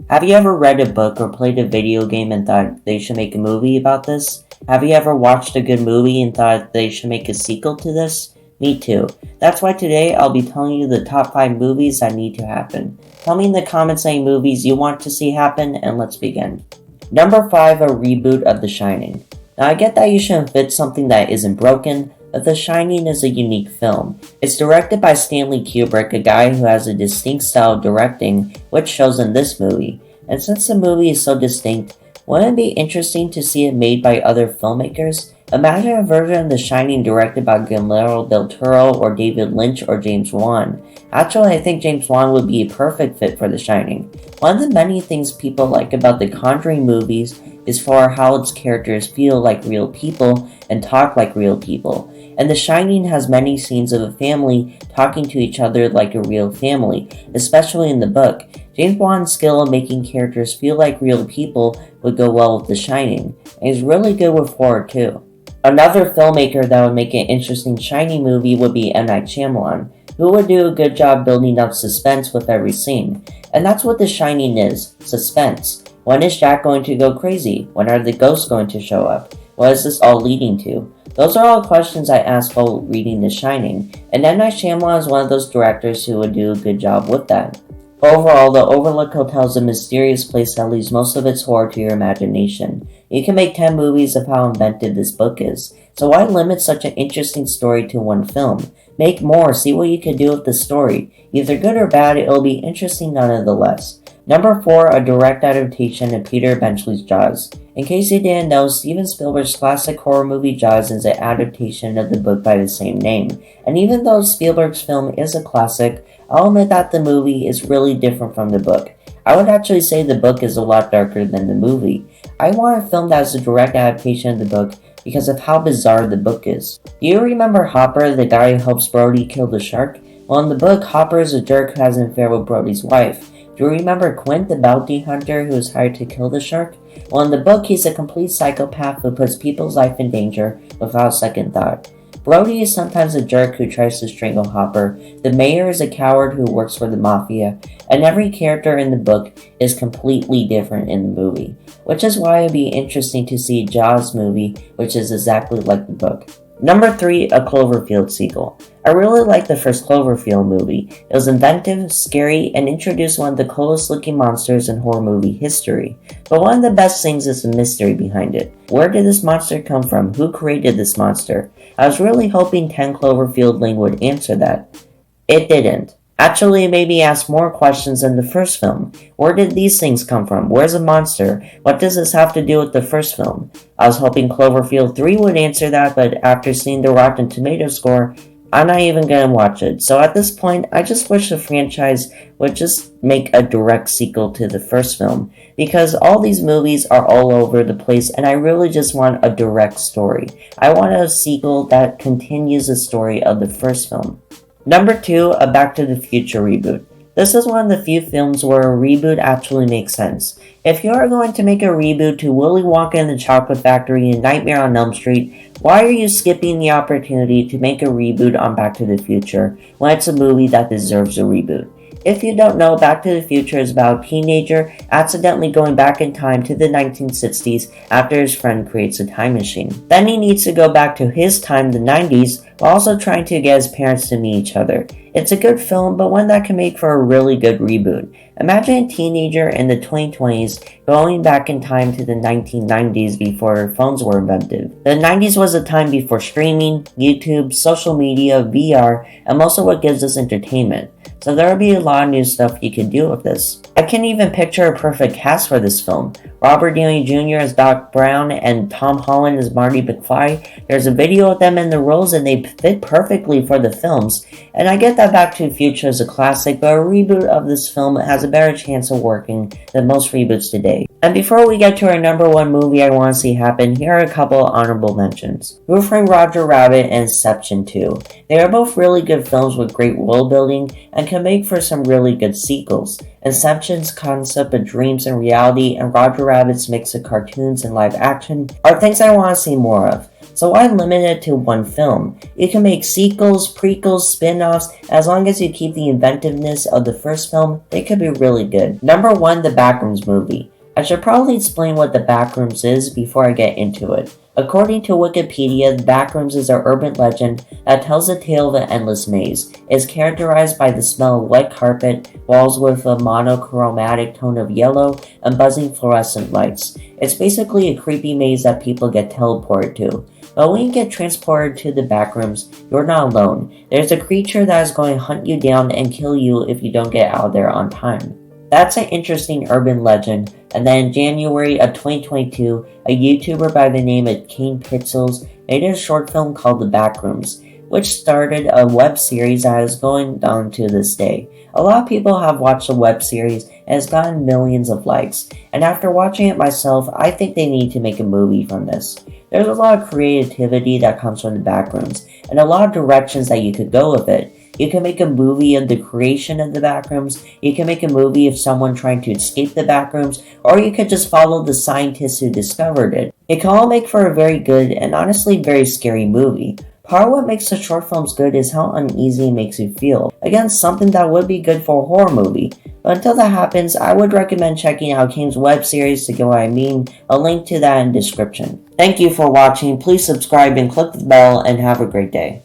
Have you ever read a book or played a video game and thought they should make a movie about this? Have you ever watched a good movie and thought they should make a sequel to this? Me too. That's why today I'll be telling you the top 5 movies that need to happen. Tell me in the comments any movies you want to see happen, and let's begin. Number 5, a reboot of The Shining. Now I get that you shouldn't fit something that isn't broken, but The Shining is a unique film. It's directed by Stanley Kubrick, a guy who has a distinct style of directing, which shows in this movie. And since the movie is so distinct, wouldn't it be interesting to see it made by other filmmakers? Imagine a version of The Shining directed by Guillermo del Toro or David Lynch or James Wan. Actually, I think James Wan would be a perfect fit for The Shining. One of the many things people like about the Conjuring movies is for how its characters feel like real people and talk like real people. And The Shining has many scenes of a family talking to each other like a real family, especially in the book. James Wan's skill in making characters feel like real people would go well with The Shining, and he's really good with horror too. Another filmmaker that would make an interesting Shining movie would be M. Night Shyamalan, who would do a good job building up suspense with every scene. And that's what The Shining is, suspense. When is Jack going to go crazy? When are the ghosts going to show up? What is this all leading to? Those are all questions I asked while reading The Shining, and M. Night Shyamalan is one of those directors who would do a good job with that. Overall, the Overlook Hotel is a mysterious place that leaves most of its horror to your imagination. You can make 10 movies of how inventive this book is, so why limit such an interesting story to one film? Make more, see what you can do with the story. Either good or bad, it'll be interesting nonetheless. Number 4, a direct adaptation of Peter Benchley's Jaws. In case you didn't know, Steven Spielberg's classic horror movie Jaws is an adaptation of the book by the same name. And even though Spielberg's film is a classic, I'll admit that the movie is really different from the book. I would actually say the book is a lot darker than the movie. I want a film that is a direct adaptation of the book because of how bizarre the book is. Do you remember Hopper, the guy who helps Brody kill the shark? Well, in the book, Hopper is a jerk who has an affair with Brody's wife. Do you remember Quint, the bounty hunter who is hired to kill the shark? Well, in the book, he's a complete psychopath who puts people's life in danger without second thought. Brody is sometimes a jerk who tries to strangle Hopper. The mayor is a coward who works for the mafia. And every character in the book is completely different in the movie, which is why it'd be interesting to see a Jaws movie which is exactly like the book. Number 3, a Cloverfield sequel. I really liked the first Cloverfield movie. It was inventive, scary, and introduced one of the coolest looking monsters in horror movie history. But one of the best things is the mystery behind it. Where did this monster come from? Who created this monster? I was really hoping 10 Cloverfield Lane would answer that. It didn't. Actually, it made me ask more questions than the first film. Where did these things come from? Where's a monster? What does this have to do with the first film? I was hoping Cloverfield 3 would answer that, but after seeing the Rotten Tomatoes score, I'm not even gonna watch it. So at this point, I just wish the franchise would just make a direct sequel to the first film, because all these movies are all over the place and I really just want a direct story. I want a sequel that continues the story of the first film. Number 2, a Back to the Future reboot. This is one of the few films where a reboot actually makes sense. If you are going to make a reboot to Willy Wonka and the Chocolate Factory and Nightmare on Elm Street, why are you skipping the opportunity to make a reboot on Back to the Future when it's a movie that deserves a reboot? If you don't know, Back to the Future is about a teenager accidentally going back in time to the 1960s after his friend creates a time machine. Then he needs to go back to his time, the 90s, while also trying to get his parents to meet each other. It's a good film, but one that can make for a really good reboot. Imagine a teenager in the 2020s going back in time to the 1990s before phones were invented. The 90s was a time before streaming, YouTube, social media, VR, and most of what gives us entertainment. So there will be a lot of new stuff you can do with this. I can even picture a perfect cast for this film. Robert Downey Jr. as Doc Brown and Tom Holland as Marty McFly. There's a video of them in the roles and they fit perfectly for the films. And I get that Back to the Future is a classic, but a reboot of this film has a better chance of working than most reboots today. And before we get to our number 1 movie I want to see happen, here are a couple honorable mentions. Who Framed Roger Rabbit and Inception 2. They are both really good films with great world building and can make for some really good sequels. Inception's concept of dreams and reality and Roger Rabbit's mix of cartoons and live action are things I want to see more of. So why limit it to one film? You can make sequels, prequels, spin-offs. As long as you keep the inventiveness of the first film, they could be really good. Number 1, the Backrooms movie. I should probably explain what the Backrooms is before I get into it. According to Wikipedia, the Backrooms is an urban legend that tells the tale of an endless maze. It is characterized by the smell of wet carpet, walls with a monochromatic tone of yellow, and buzzing fluorescent lights. It's basically a creepy maze that people get teleported to. But when you get transported to the Backrooms, you're not alone. There's a creature that is going to hunt you down and kill you if you don't get out there on time. That's an interesting urban legend, and then in January of 2022, a YouTuber by the name of Kane Pixel made a short film called The Backrooms, which started a web series that is going on to this day. A lot of people have watched the web series and it's gotten millions of likes, and after watching it myself, I think they need to make a movie from this. There's a lot of creativity that comes from the Backrooms, and a lot of directions that you could go with it. You can make a movie of the creation of the Backrooms, you can make a movie of someone trying to escape the Backrooms, or you could just follow the scientists who discovered it. It can all make for a very good and honestly very scary movie. Part of what makes the short films good is how uneasy it makes you feel. Again, something that would be good for a horror movie. But until that happens, I would recommend checking out Kane's web series to get what I mean. A link to that in the description. Thank you for watching, please subscribe and click the bell, and have a great day.